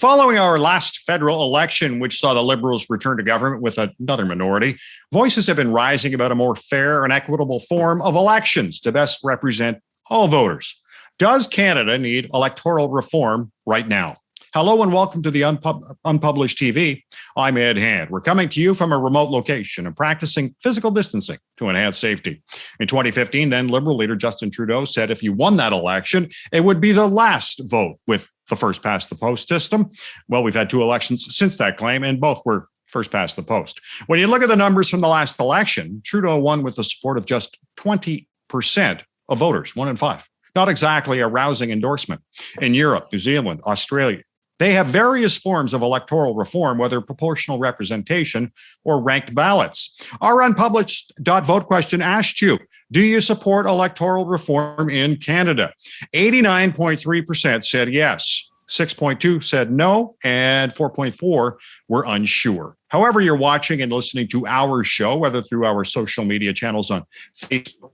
Following our last federal election, which saw the Liberals return to government with another minority, voices have been rising about a more fair and equitable form of elections to best represent all voters. Does Canada need electoral reform right now? Hello and welcome to the Unpublished TV. I'm Ed Hand. We're coming to you from a remote location and practicing physical distancing to enhance safety. In 2015, then Liberal leader Justin Trudeau said if he won that election, it would be the last vote with the first past the post system. Well, we've had two elections since that claim, and both were first past the post. When you look at the numbers from the last election, Trudeau won with the support of just 20% of voters, 1 in 5. Not exactly a rousing endorsement. In Europe, New Zealand, Australia, they have various forms of electoral reform, whether proportional representation or ranked ballots. Our Unpublished.vote question asked you, do you support electoral reform in Canada? 89.3% said yes, 6.2% said no, and 4.4% were unsure. However you're watching and listening to our show, whether through our social media channels on Facebook,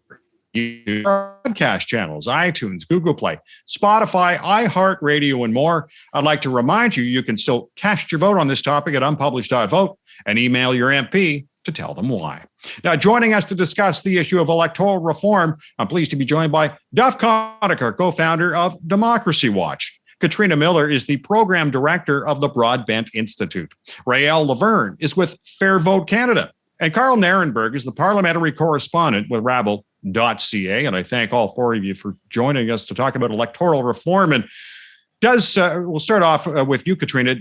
podcast channels, iTunes, Google Play, Spotify, iHeartRadio, and more. I'd like to remind you, you can still cast your vote on this topic at Unpublished.vote and email your MP to tell them why. Now, joining us to discuss the issue of electoral reform, I'm pleased to be joined by Duff Conacher, co-founder of Democracy Watch. Katrina Miller is the program director of the Broadbent Institute. Rael Laverne is with Fair Vote Canada. And Carl Narenberg is the parliamentary correspondent with Rabble.ca. And I thank all four of you for joining us to talk about electoral reform. And we'll start off with you, Katrina.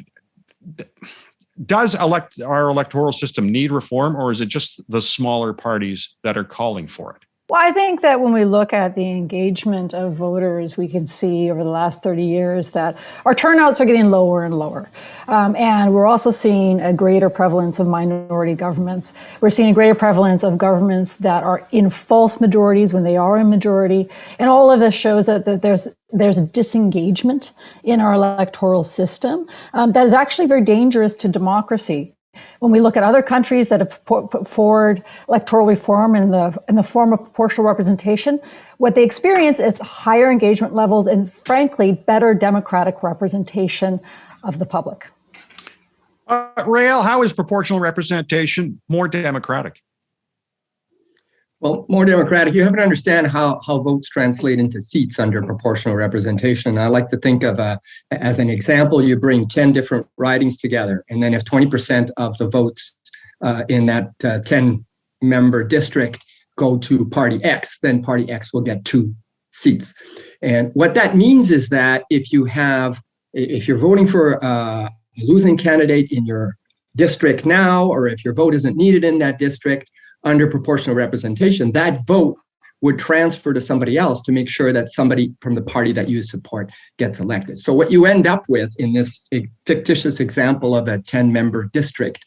Does our electoral system need reform, or is it just the smaller parties that are calling for it? Well, I think that when we look at the engagement of voters, we can see over the last 30 years that our turnouts are getting lower and lower. And we're also seeing a greater prevalence of minority governments. We're seeing a greater prevalence of governments that are in false majorities when they are in majority. And all of this shows that there's a disengagement in our electoral system that is actually very dangerous to democracy. When we look at other countries that have put forward electoral reform in the form of proportional representation, what they experience is higher engagement levels and, frankly, better democratic representation of the public. Rael, how is proportional representation more democratic? Well, more democratic, you have to understand how votes translate into seats under proportional representation. I like to think of, as an example, you bring 10 different ridings together, and then if 20% of the votes in that 10-member district go to Party X, then Party X will get 2 seats. And what that means is that if you're voting for a losing candidate in your district now, or if your vote isn't needed in that district, under proportional representation, that vote would transfer to somebody else to make sure that somebody from the party that you support gets elected. So what you end up with in this fictitious example of a 10-member district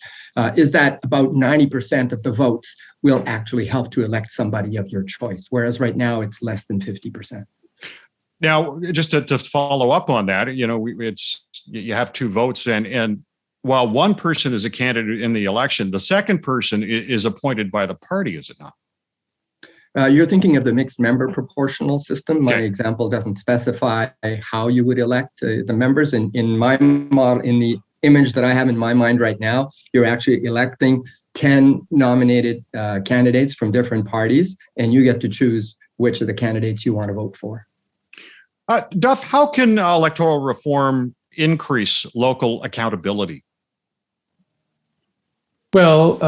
is that about 90% of the votes will actually help to elect somebody of your choice, whereas right now it's less than 50%. Now, just to follow up on that, you have 2 votes, and while one person is a candidate in the election, the second person is appointed by the party, is it not? You're thinking of the mixed member proportional system. My Okay. example doesn't specify how you would elect the members. In my model, in the image that I have in my mind right now, you're actually electing 10 nominated candidates from different parties, and you get to choose which of the candidates you want to vote for. Duff, how can electoral reform increase local accountability? Well,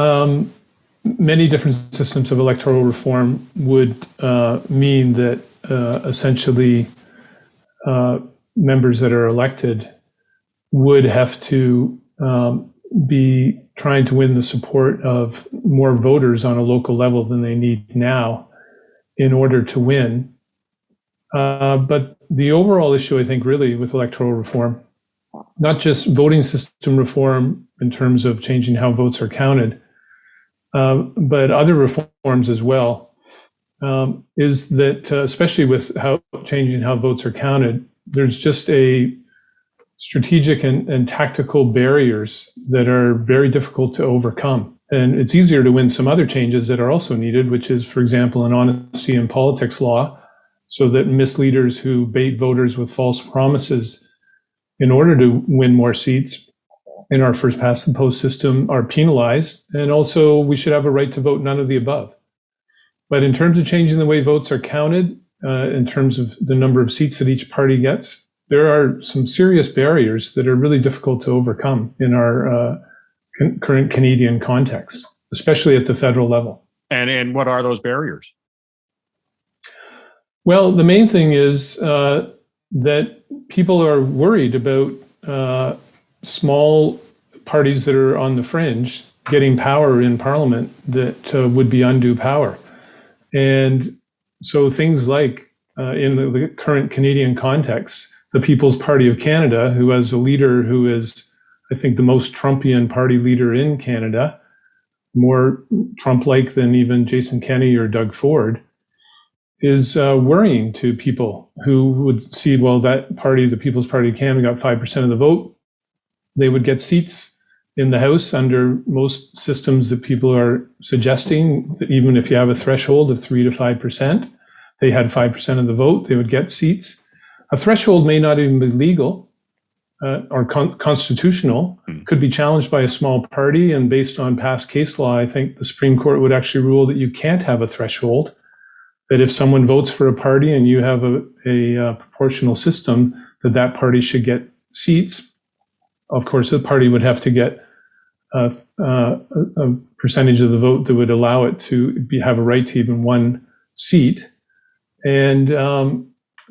many different systems of electoral reform would mean that essentially members that are elected would have to be trying to win the support of more voters on a local level than they need now in order to win. But the overall issue, I think, really with electoral reform, not just voting system reform in terms of changing how votes are counted, but other reforms as well, is that especially with changing how votes are counted, there's just a strategic and tactical barriers that are very difficult to overcome. And it's easier to win some other changes that are also needed, which is, for example, an honesty in politics law, so that misleaders who bait voters with false promises in order to win more seats in our first past the post system are penalized. And also we should have a right to vote, none of the above. But in terms of changing the way votes are counted, in terms of the number of seats that each party gets, there are some serious barriers that are really difficult to overcome in our current Canadian context, especially at the federal level. And what are those barriers? Well, the main thing is that people are worried about small parties that are on the fringe getting power in Parliament that would be undue power. And so things like, in the current Canadian context, the People's Party of Canada, who has a leader who is, I think, the most Trumpian party leader in Canada, more Trump-like than even Jason Kenney or Doug Ford, is worrying to people who would see, well, that party, the People's Party of Canada, got 5% of the vote. They would get seats in the House under most systems that people are suggesting, that even if you have a threshold of 3 to 5%, they had 5% of the vote, they would get seats. A threshold may not even be legal or constitutional, could be challenged by a small party, and based on past case law, I think the Supreme Court would actually rule that you can't have a threshold, that if someone votes for a party and you have a proportional system, that party should get seats. Of course, the party would have to get a percentage of the vote that would allow it to have a right to even one seat. And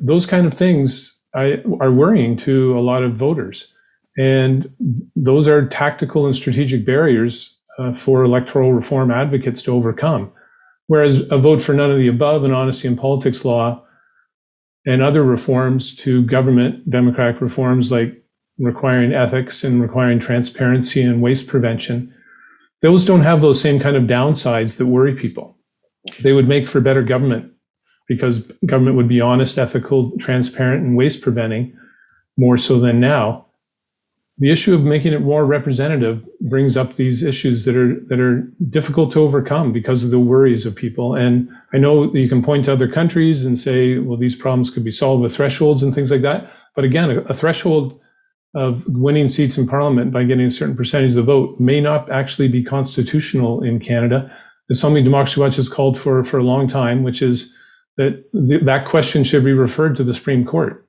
those kind of things are worrying to a lot of voters. And those are tactical and strategic barriers for electoral reform advocates to overcome. Whereas a vote for none of the above, an honesty in politics law, and other reforms to government, democratic reforms like requiring ethics and requiring transparency and waste prevention, those don't have those same kind of downsides that worry people. They would make for better government, because government would be honest, ethical, transparent, and waste preventing more so than now. The issue of making it more representative brings up these issues that are difficult to overcome because of the worries of people. And I know you can point to other countries and say, well, these problems could be solved with thresholds and things like that. But again, a threshold of winning seats in Parliament by getting a certain percentage of the vote may not actually be constitutional in Canada. It's something Democracy Watch has called for a long time, which is that that question should be referred to the Supreme Court.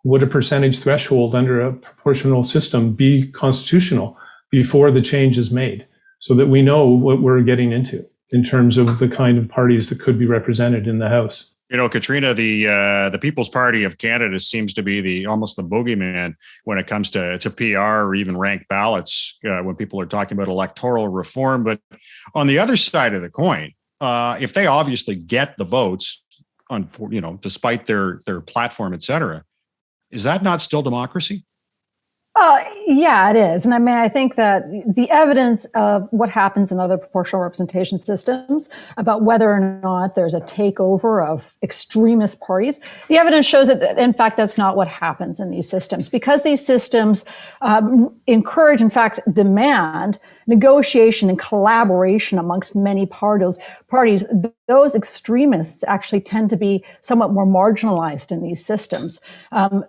Would a percentage threshold under a proportional system be constitutional before the change is made, so that we know what we're getting into in terms of the kind of parties that could be represented in the House? You know, Katrina, the People's Party of Canada seems to be almost the boogeyman when it comes to PR or even ranked ballots when people are talking about electoral reform. But on the other side of the coin, if they obviously get the votes, on, you know, despite their platform, et cetera, is that not still democracy? Yeah, it is. And I mean, I think that the evidence of what happens in other proportional representation systems about whether or not there's a takeover of extremist parties, the evidence shows that, in fact, that's not what happens in these systems, because these systems encourage, in fact, demand negotiation and collaboration amongst many parties. Those extremists actually tend to be somewhat more marginalized in these systems.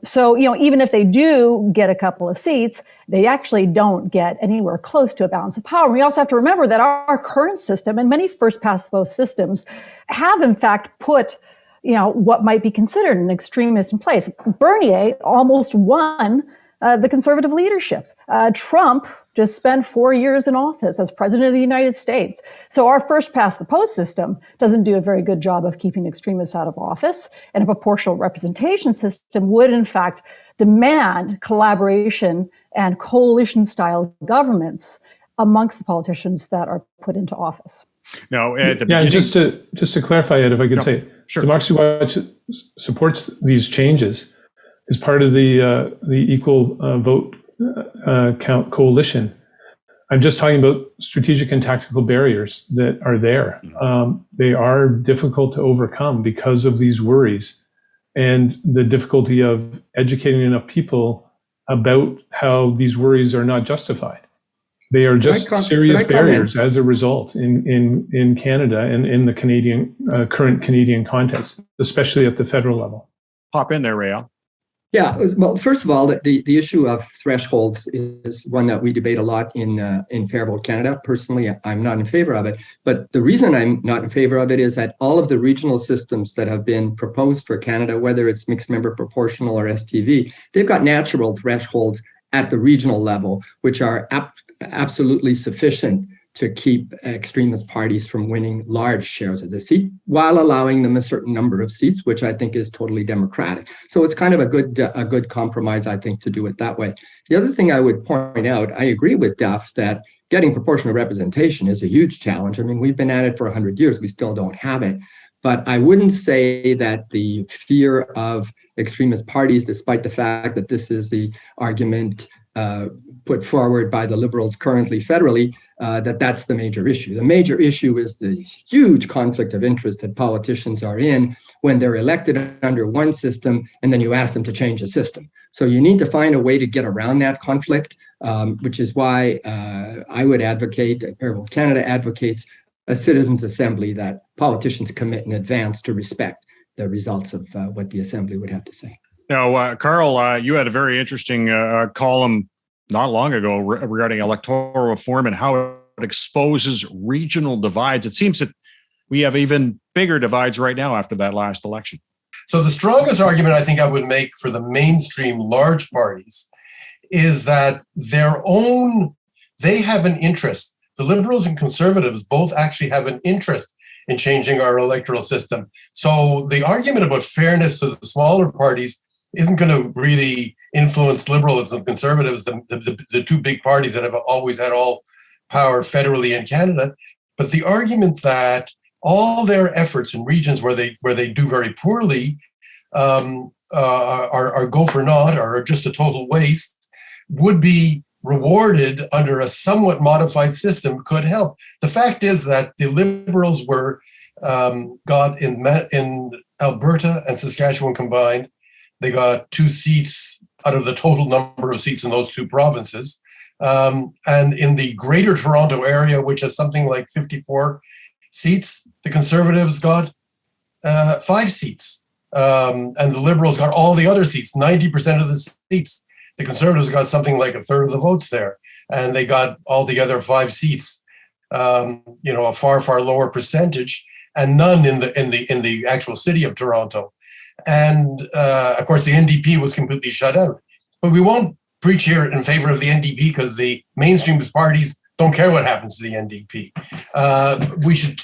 So, you know, even if they do get a couple of seats, they actually don't get anywhere close to a balance of power. And we also have to remember that our current system and many first past the post systems have, in fact, put, you know, what might be considered an extremist in place. Bernier almost won the conservative leadership. Trump just spent 4 years in office as president of the United States. So our first past the post system doesn't do a very good job of keeping extremists out of office. And a proportional representation system would, in fact, demand collaboration and coalition style governments amongst the politicians that are put into office. No, at the and just to clarify it, if I could say, sure. Democracy Watch supports these changes as part of the equal vote count coalition. I'm just talking about strategic and tactical barriers that are there. They are difficult to overcome because of these worries and the difficulty of educating enough people about how these worries are not justified. They are just serious barriers as a result in Canada and in the Canadian current Canadian context, especially at the federal level. Hop in there, Rael. Yeah, well, first of all, the issue of thresholds is one that we debate a lot in Fair Vote Canada. Personally, I'm not in favor of it. But the reason I'm not in favor of it is that all of the regional systems that have been proposed for Canada, whether it's mixed member proportional or STV, they've got natural thresholds at the regional level, which are absolutely sufficient to keep extremist parties from winning large shares of the seat while allowing them a certain number of seats, which I think is totally democratic. So it's kind of a good compromise, I think, to do it that way. The other thing I would point out, I agree with Duff that getting proportional representation is a huge challenge. I mean, we've been at it for 100 years. We still don't have it. But I wouldn't say that the fear of extremist parties, despite the fact that this is the argument put forward by the Liberals currently federally, that's the major issue. The major issue is the huge conflict of interest that politicians are in when they're elected under one system and then you ask them to change the system. So you need to find a way to get around that conflict, which is why I would advocate, Fair Vote Canada advocates, a citizens' assembly that politicians commit in advance to respect the results of what the assembly would have to say. Now, Carl, you had a very interesting column not long ago regarding electoral reform and how it exposes regional divides. It seems that we have even bigger divides right now after that last election. So the strongest argument I think I would make for the mainstream large parties is that they have an interest. The Liberals and Conservatives both actually have an interest in changing our electoral system. So the argument about fairness to the smaller parties isn't going to really influence Liberals and Conservatives, the two big parties that have always had all power federally in Canada. But the argument that all their efforts in regions where they do very poorly are go for naught or just a total waste would be rewarded under a somewhat modified system could help. The fact is that the Liberals got in Alberta and Saskatchewan combined, they got 2 seats out of the total number of seats in those two provinces. And in the Greater Toronto area, which has something like 54 seats, the Conservatives got 5 seats. And the Liberals got all the other seats, 90% of the seats. The Conservatives got something like a third of the votes there. And they got altogether 5 seats, a far, far lower percentage, and none in the actual city of Toronto. And of course, the NDP was completely shut out. But we won't preach here in favor of the NDP because the mainstream parties don't care what happens to the NDP.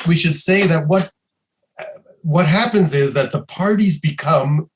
We should say that what happens is that the parties become,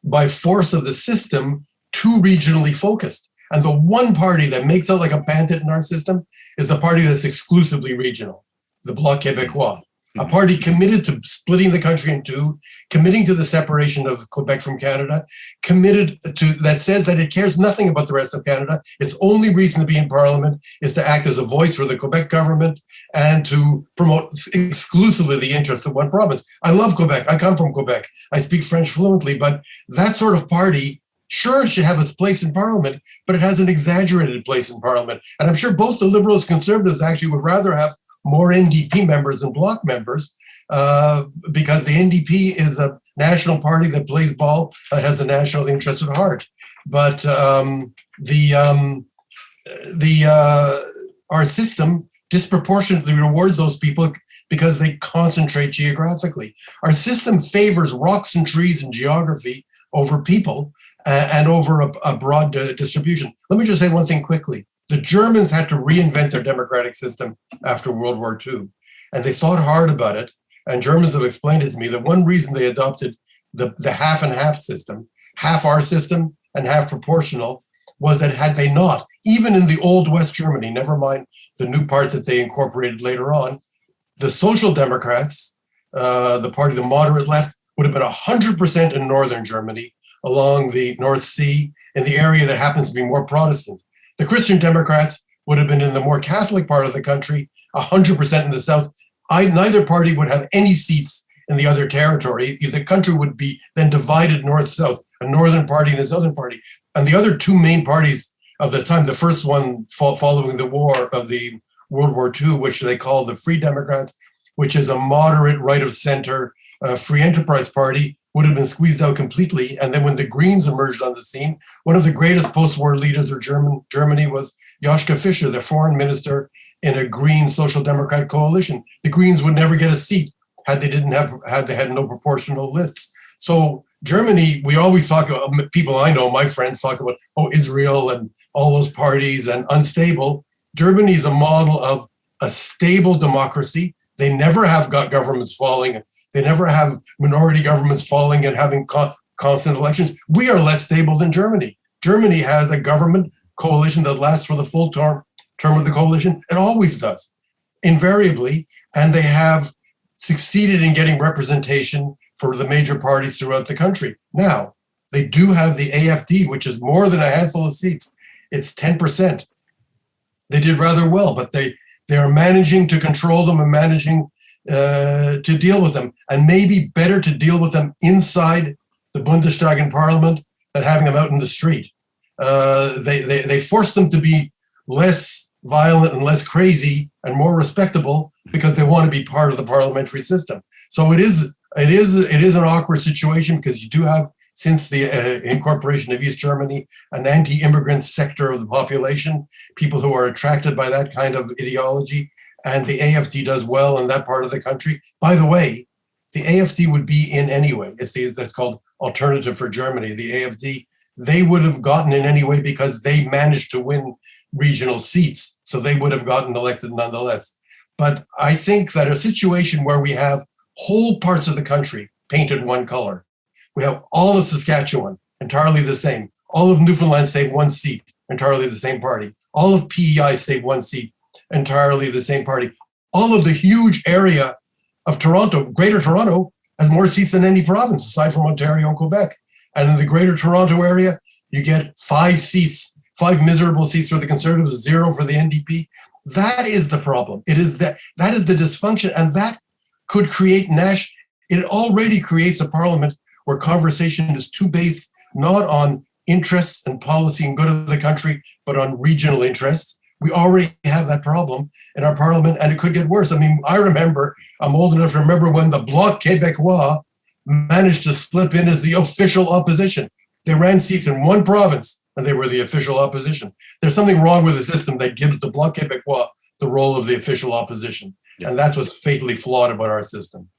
by force of the system, too regionally focused. And the one party that makes out like a bandit in our system is the party that's exclusively regional, the Bloc Québécois. A party committed to splitting the country in two, committing to the separation of Quebec from Canada, that says that it cares nothing about the rest of Canada. Its only reason to be in Parliament is to act as a voice for the Quebec government and to promote exclusively the interests of one province. I love Quebec. I come from Quebec. I speak French fluently, but that sort of party sure should have its place in Parliament, but it has an exaggerated place in Parliament. And I'm sure both the Liberals and Conservatives actually would rather have more NDP members than Bloc members, because the NDP is a national party that plays ball, that has the national interest at heart. But our system disproportionately rewards those people because they concentrate geographically. Our system favors rocks and trees and geography over people and over a broad distribution. Let me just say one thing quickly. The Germans had to reinvent their democratic system after World War II, and they thought hard about it. And Germans have explained it to me that one reason they adopted the half and half system, half our system and half proportional, was that had they not, even in the old West Germany, never mind the new part that they incorporated later on, the Social Democrats, the party, the moderate left, would have been 100% in northern Germany along the North Sea, in the area that happens to be more Protestant. The Christian Democrats would have been in the more Catholic part of the country, 100% in the south. Neither party would have any seats in the other territory. The country would be then divided north-south, a northern party and a southern party. And the other two main parties of the time, the first one following the war of the World War II, which they call the Free Democrats, which is a moderate right-of-center free enterprise party, would have been squeezed out completely. And then when the Greens emerged on the scene, one of the greatest post-war leaders of Germany was Joschka Fischer, the foreign minister in a Green Social Democrat coalition. The Greens would never get a seat had they had no proportional lists. So Germany, we always talk about, people I know, my friends talk about, Israel and all those parties and unstable. Germany is a model of a stable democracy. They never have got governments falling. They never have minority governments falling and having constant elections. We are less stable than Germany. Germany has a government coalition that lasts for the full term of the coalition. It always does, invariably. And they have succeeded in getting representation for the major parties throughout the country. Now, they do have the AFD, which is more than a handful of seats. It's 10%. They did rather well, but they are managing to control them and managing to deal with them. And maybe better to deal with them inside the Bundestag and Parliament than having them out in the street. They force them to be less violent and less crazy and more respectable because they want to be part of the parliamentary system. So it is an awkward situation because you do have, since the incorporation of East Germany, an anti-immigrant sector of the population, people who are attracted by that kind of ideology, and the AFD does well in that part of the country. By the way, the AFD would be in anyway. That's called Alternative for Germany. The AFD, they would have gotten in anyway because they managed to win regional seats, so they would have gotten elected nonetheless. But I think that a situation where we have whole parts of the country painted one color, we have all of Saskatchewan entirely the same, all of Newfoundland save one seat, entirely the same party, all of PEI save one seat, entirely the same party, all of the huge area of Toronto, Greater Toronto, has more seats than any province aside from Ontario and Quebec. And in the Greater Toronto area, you get 5 seats, 5 miserable seats for the Conservatives, 0 for the NDP. That is the problem. That is the dysfunction, and that could create it already creates a parliament where conversation is too based not on interests and policy and good of the country, but on regional interests. We already have that problem in our parliament, and it could get worse. I mean, I'm old enough to remember when the Bloc Québécois managed to slip in as the official opposition. They ran seats in one province, and they were the official opposition. There's something wrong with the system that gives the Bloc Québécois the role of the official opposition. Yeah. And that's what's fatally flawed about our system.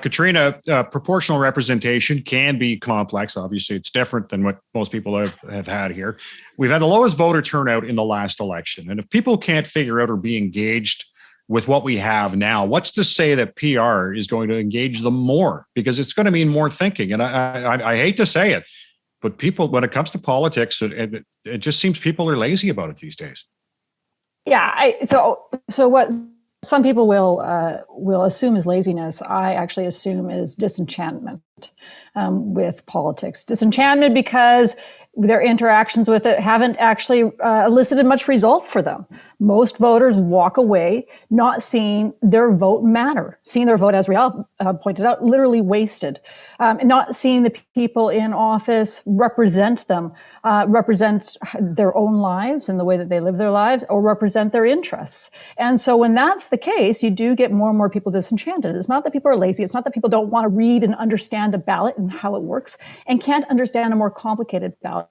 Katrina, proportional representation can be complex. Obviously, it's different than what most people have had here. We've had the lowest voter turnout in the last election. And if people can't figure out or be engaged with what we have now, what's to say that PR is going to engage them more? Because it's going to mean more thinking. And I hate to say it, but people, when it comes to politics, it just seems people are lazy about it these days. Yeah. So what some people will assume is laziness, I actually assume is disenchantment with politics. Disenchantment because their interactions with it haven't actually elicited much result for them. Most voters walk away not seeing their vote matter, seeing their vote, as Rial pointed out, literally wasted, not seeing the people in office represent them, represent their own lives and the way that they live their lives, or represent their interests. And so when that's the case, you do get more and more people disenchanted. It's not that people are lazy. It's not that people don't want to read and understand a ballot and how it works and can't understand a more complicated ballot.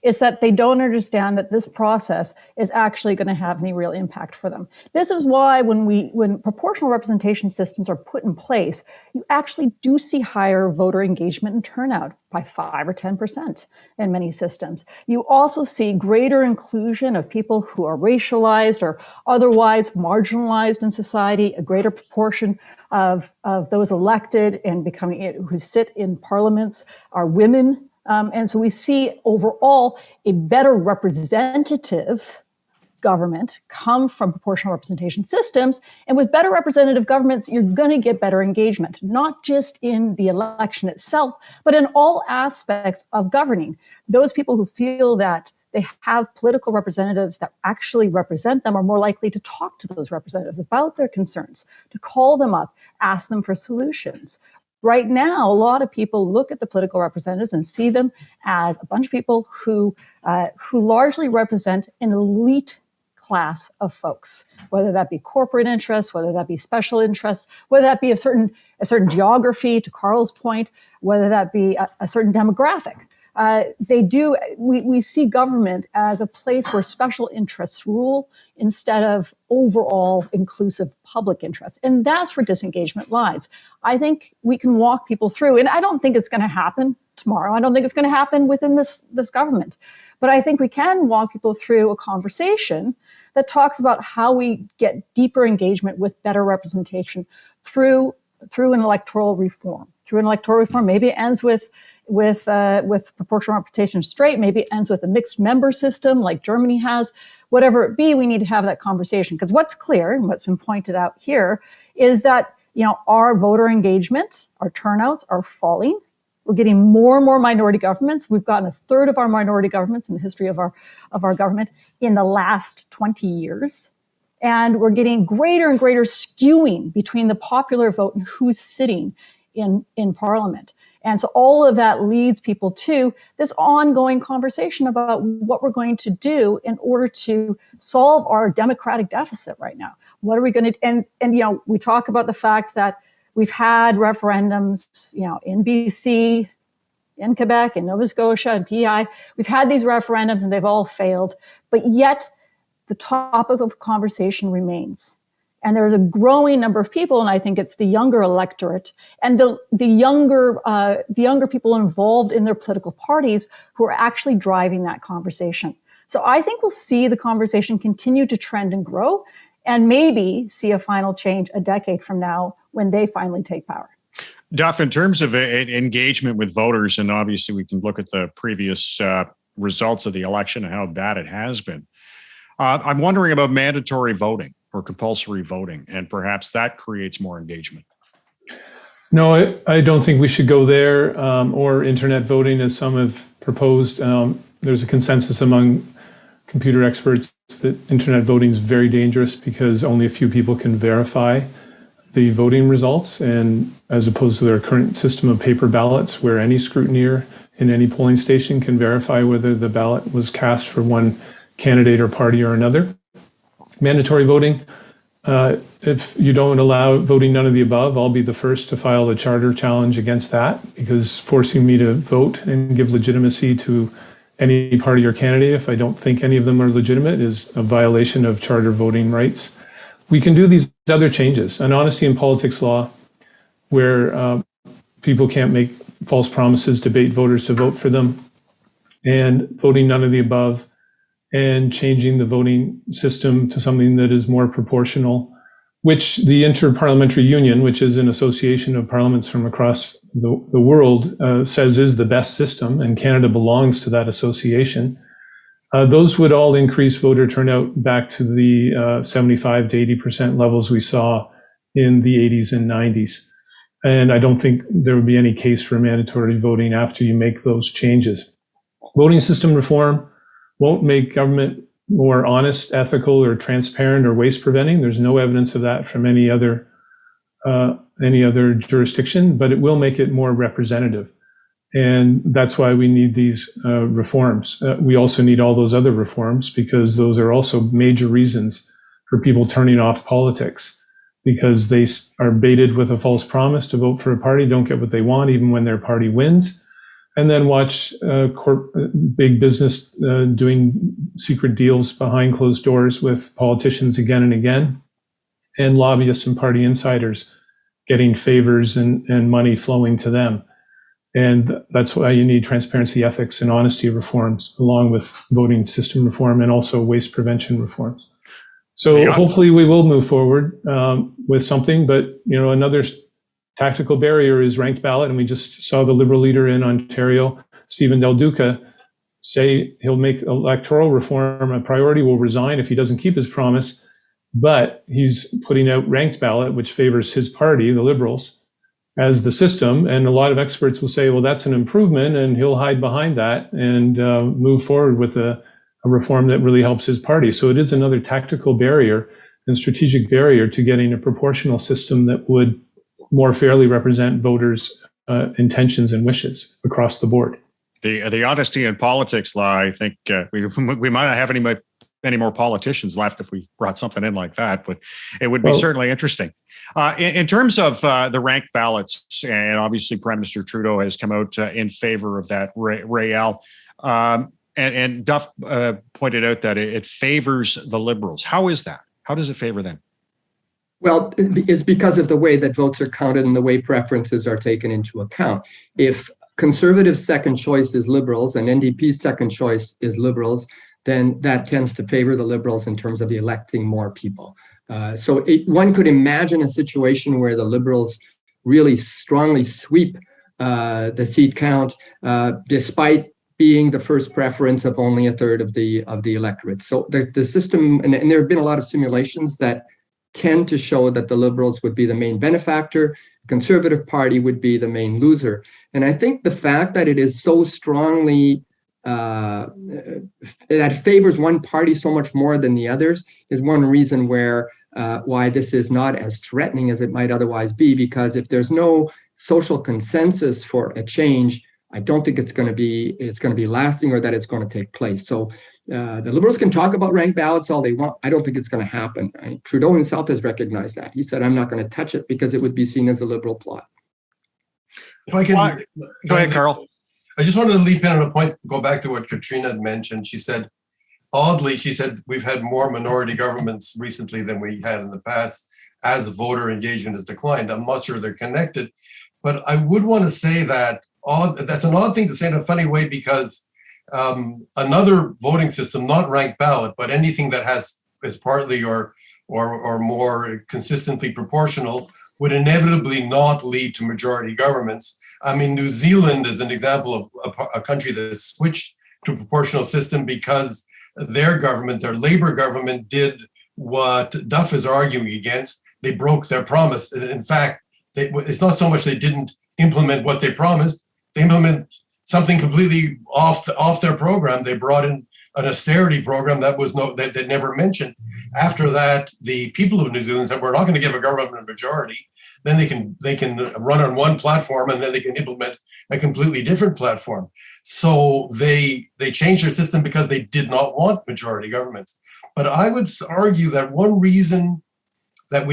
It's that they don't understand that this process is actually going to have any real impact for them. This is why when proportional representation systems are put in place, you actually do see higher voter engagement and turnout by 5 or 10% in many systems. You also see greater inclusion of people who are racialized or otherwise marginalized in society. A greater proportion of those elected and who sit in parliaments are women. And so we see overall a better representative government come from proportional representation systems. And with better representative governments, you're going to get better engagement, not just in the election itself, but in all aspects of governing. Those people who feel that they have political representatives that actually represent them are more likely to talk to those representatives about their concerns, to call them up, ask them for solutions. Right now, a lot of people look at the political representatives and see them as a bunch of people who largely represent an elite class of folks, whether that be corporate interests, whether that be special interests, whether that be a certain geography, to Carl's point, whether that be a certain demographic. We see government as a place where special interests rule instead of overall inclusive public interest. And that's where disengagement lies. I think we can walk people through, and I don't think it's going to happen tomorrow. I don't think it's going to happen within this government. But I think we can walk people through a conversation that talks about how we get deeper engagement with better representation through an electoral reform. Maybe it ends with proportional representation straight. Maybe it ends with a mixed member system like Germany has. Whatever it be, we need to have that conversation, because what's clear and what's been pointed out here is that our voter engagement, our turnouts are falling. We're getting more and more minority governments. We've gotten a third of our minority governments in the history of our government in the last 20 years. And we're getting greater and greater skewing between the popular vote and who's sitting in Parliament. And so all of that leads people to this ongoing conversation about what we're going to do in order to solve our democratic deficit right now. What are we going to, and we talk about the fact that we've had referendums, in BC, in Quebec, in Nova Scotia, and PEI. We've had these referendums and they've all failed, but yet the topic of conversation remains. And there's a growing number of people, and I think it's the younger electorate and the younger people involved in their political parties who are actually driving that conversation. So I think we'll see the conversation continue to trend and grow, and maybe see a final change a decade from now when they finally take power. Duff, in terms of engagement with voters, and obviously we can look at the previous results of the election and how bad it has been. I'm wondering about mandatory voting or compulsory voting, and perhaps that creates more engagement. No, I don't think we should go there, or internet voting as some have proposed. There's a consensus among computer experts that internet voting is very dangerous because only a few people can verify the voting results, and as opposed to their current system of paper ballots where any scrutineer in any polling station can verify whether the ballot was cast for one candidate or party or another. Mandatory voting, if you don't allow voting none of the above, I'll be the first to file a charter challenge against that, because forcing me to vote and give legitimacy to any party or candidate, if I don't think any of them are legitimate, is a violation of charter voting rights. We can do these other changes. An honesty in politics law, where people can't make false promises to bait voters to vote for them, and voting none of the above, and changing the voting system to something that is more proportional, which the Interparliamentary Union, which is an association of parliaments from across the world, says is the best system, and Canada belongs to that association. Those would all increase voter turnout back to the 75 to 80% levels we saw in the 80s and 90s. And I don't think there would be any case for mandatory voting after you make those changes. Voting system reform won't make government more honest, ethical, or transparent, or waste preventing. There's no evidence of that from any other jurisdiction, but it will make it more representative. And that's why we need these reforms. We also need all those other reforms, because those are also major reasons for people turning off politics, because they are baited with a false promise to vote for a party, don't get what they want, even when their party wins, and then watch big business doing secret deals behind closed doors with politicians again and again, and lobbyists and party insiders getting favors and money flowing to them. And that's why you need transparency, ethics, and honesty reforms, along with voting system reform and also waste prevention reforms. So hopefully we will move forward with something, but another tactical barrier is ranked ballot. And we just saw the Liberal leader in Ontario, Stephen Del Duca, say he'll make electoral reform a priority, will resign if he doesn't keep his promise. But he's putting out ranked ballot, which favors his party, the Liberals, as the system. And a lot of experts will say, well, that's an improvement, and he'll hide behind that and move forward with a reform that really helps his party. So it is another tactical barrier and strategic barrier to getting a proportional system that would more fairly represent voters' intentions and wishes across the board. The honesty in politics law, I think we might not have any any more politicians left if we brought something in like that, but it would be certainly interesting. In terms of the ranked ballots, and obviously Prime Minister Trudeau has come out in favor of that, Rael, and Duff pointed out that it favors the Liberals. How is that? How does it favor them? Well, it's because of the way that votes are counted and the way preferences are taken into account. If Conservatives' second choice is Liberals and NDP's second choice is Liberals, then that tends to favor the Liberals in terms of electing more people. So one could imagine a situation where the Liberals really strongly sweep the seat count, despite being the first preference of only a third of the electorate. So the system, and there have been a lot of simulations that tend to show that the Liberals would be the main benefactor, Conservative Party would be the main loser. And I think the fact that it is so strongly that favors one party so much more than the others is one reason why this is not as threatening as it might otherwise be, because if there's no social consensus for a change, I don't think it's going to be lasting, or that it's going to take place. So the Liberals can talk about ranked ballots all they want. I don't think it's going to happen. Trudeau himself has recognized that. He said, I'm not going to touch it because it would be seen as a Liberal plot. If I can go ahead, Carl. I just wanted to leap in on a point, go back to what Katrina had mentioned. She said, we've had more minority governments recently than we had in the past as voter engagement has declined. I'm not sure they're connected, but I would want to say that that's an odd thing to say in a funny way, because another voting system, not ranked ballot, but anything that is partly or more consistently proportional, would inevitably not lead to majority governments. I mean, New Zealand is an example of a country that has switched to a proportional system because their government, their Labour government, did what Duff is arguing against. They broke their promise. In fact, it's not so much they didn't implement what they promised, they implement something completely off their program. They brought in an austerity program that they never mentioned. After that, the people of New Zealand said, we're not going to give a government a majority. Then they can run on one platform, and then they can implement a completely different platform. So they changed their system because they did not want majority governments. But I would argue that one reason that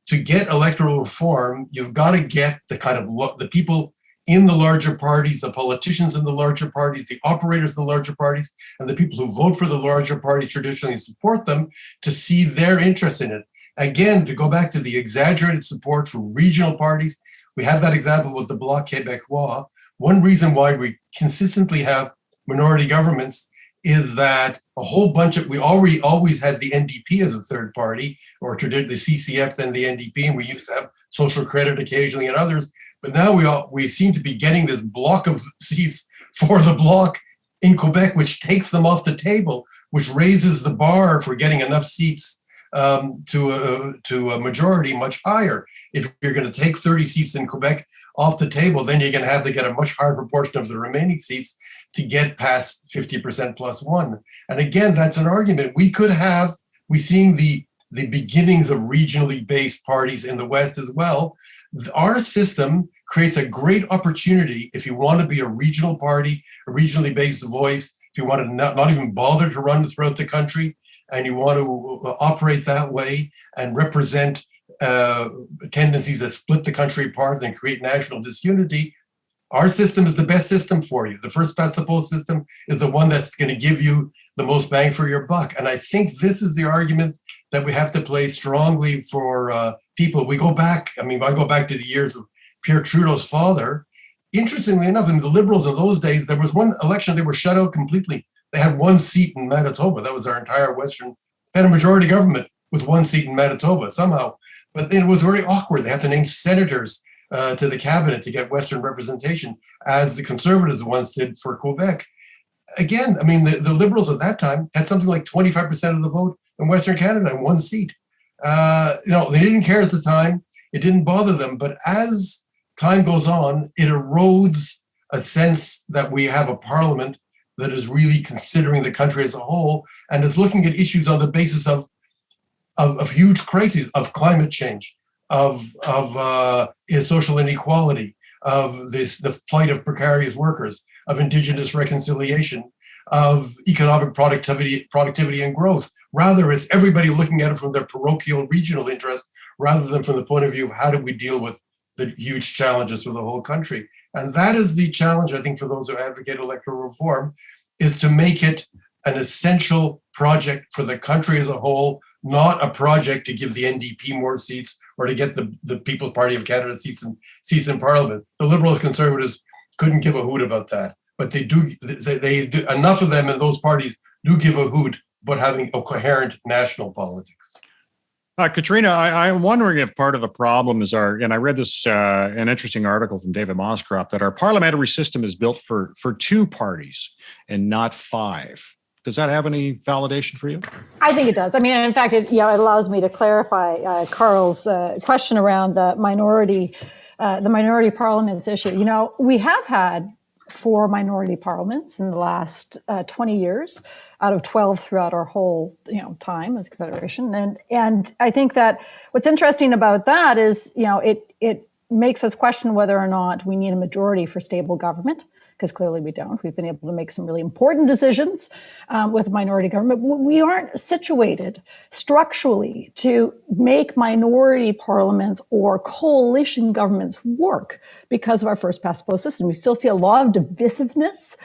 to get electoral reform, you've got to get the people in the larger parties, the politicians in the larger parties, the operators in the larger parties, and the people who vote for the larger parties traditionally and support them, to see their interest in it. Again, to go back to the exaggerated support for regional parties, we have that example with the Bloc Québécois. One reason why we consistently have minority governments is that we already always had the NDP as a third party, or traditionally the CCF, then the NDP, and we used to have Social Credit occasionally and others. But now we seem to be getting this block of seats for the Bloc in Quebec, which takes them off the table, which raises the bar for getting enough seats to a majority much higher. If you're going to take 30 seats in Quebec off the table, then you're going to have to get a much higher proportion of the remaining seats to get past 50% plus one. And again, that's an argument. We're seeing the beginnings of regionally based parties in the West as well. Our system creates a great opportunity if you want to be a regional party, a regionally based voice, if you want to not even bother to run throughout the country, and you want to operate that way and represent tendencies that split the country apart and create national disunity. Our system is the best system for you. The first past the post system is the one that's going to give you the most bang for your buck. And I think this is the argument that we have to play strongly for people. I go back to the years of Pierre Trudeau's father. Interestingly enough, in the Liberals in those days, there was one election they were shut out completely. They had one seat in Manitoba. That was our entire Western. They had a majority government with one seat in Manitoba somehow. But it was very awkward. They had to name senators to the cabinet to get Western representation, as the Conservatives once did for Quebec. Again, I mean, the Liberals at that time had something like 25% of the vote in Western Canada in one seat. They didn't care at the time. It didn't bother them. But as time goes on, it erodes a sense that we have a parliament that is really considering the country as a whole and is looking at issues on the basis of huge crises, of climate change, of social inequality, of the plight of precarious workers, of Indigenous reconciliation, of economic productivity and growth. Rather, it's everybody looking at it from their parochial regional interest rather than from the point of view of how do we deal with the huge challenges for the whole country. And that is the challenge, I think, for those who advocate electoral reform, is to make it an essential project for the country as a whole, not a project to give the NDP more seats or to get the People's Party of Canada seats in Parliament. The Liberals, Conservatives couldn't give a hoot about that, but they do. Enough of them in those parties do give a hoot about having a coherent national politics. Katrina, I'm wondering if part of the problem is and I read this, an interesting article from David Moscrop, that our parliamentary system is built for two parties and not five. Does that have any validation for you? I think it does. I mean, in fact, it allows me to clarify Carl's question around the minority parliaments issue. You know, we have had 4 minority parliaments in the last 20 years out of 12 throughout our whole, time as a confederation. And I think that what's interesting about that is, it makes us question whether or not we need a majority for stable government, because clearly we don't. We've been able to make some really important decisions with minority government. We aren't situated structurally to make minority parliaments or coalition governments work because of our first past post system. We still see a lot of divisiveness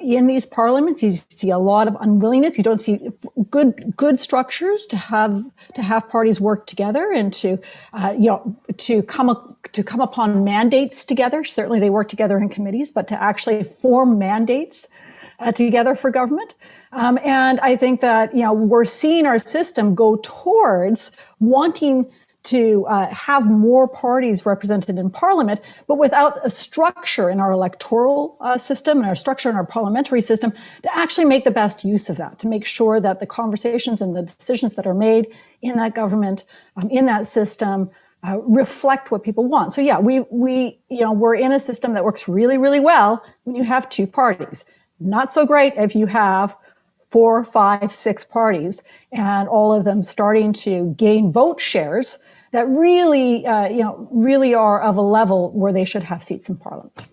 in these parliaments. You see a lot of unwillingness. You don't see good structures to have parties work together and to come upon mandates together. Certainly they work together in committees, but to actually form mandates together for government. And I think that, we're seeing our system go towards wanting to have more parties represented in Parliament, but without a structure in our electoral system and our structure in our parliamentary system to actually make the best use of that, to make sure that the conversations and the decisions that are made in that government, in that system, reflect what people want. So yeah, we're in a system that works really, really well when you have 2 parties. Not so great if you have 4, 5, 6 parties and all of them starting to gain vote shares that really are of a level where they should have seats in Parliament.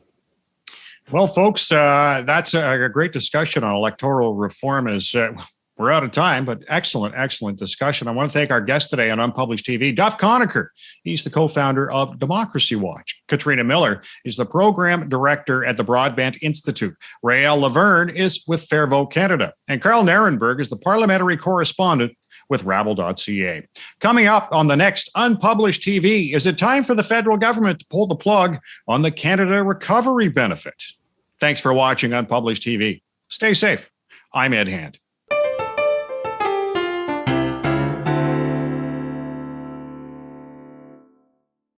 Well, folks, that's a great discussion on electoral reform. We're out of time, but excellent discussion. I want to thank our guest today on Unpublished TV, Duff Conacher. He's the co-founder of Democracy Watch. Katrina Miller is the program director at the Broadband Institute. Rael Laverne is with Fair Vote Canada. And Carl Narenberg is the parliamentary correspondent with Rabble.ca. Coming up on the next Unpublished TV, is it time for the federal government to pull the plug on the Canada Recovery Benefit? Thanks for watching Unpublished TV. Stay safe. I'm Ed Hand.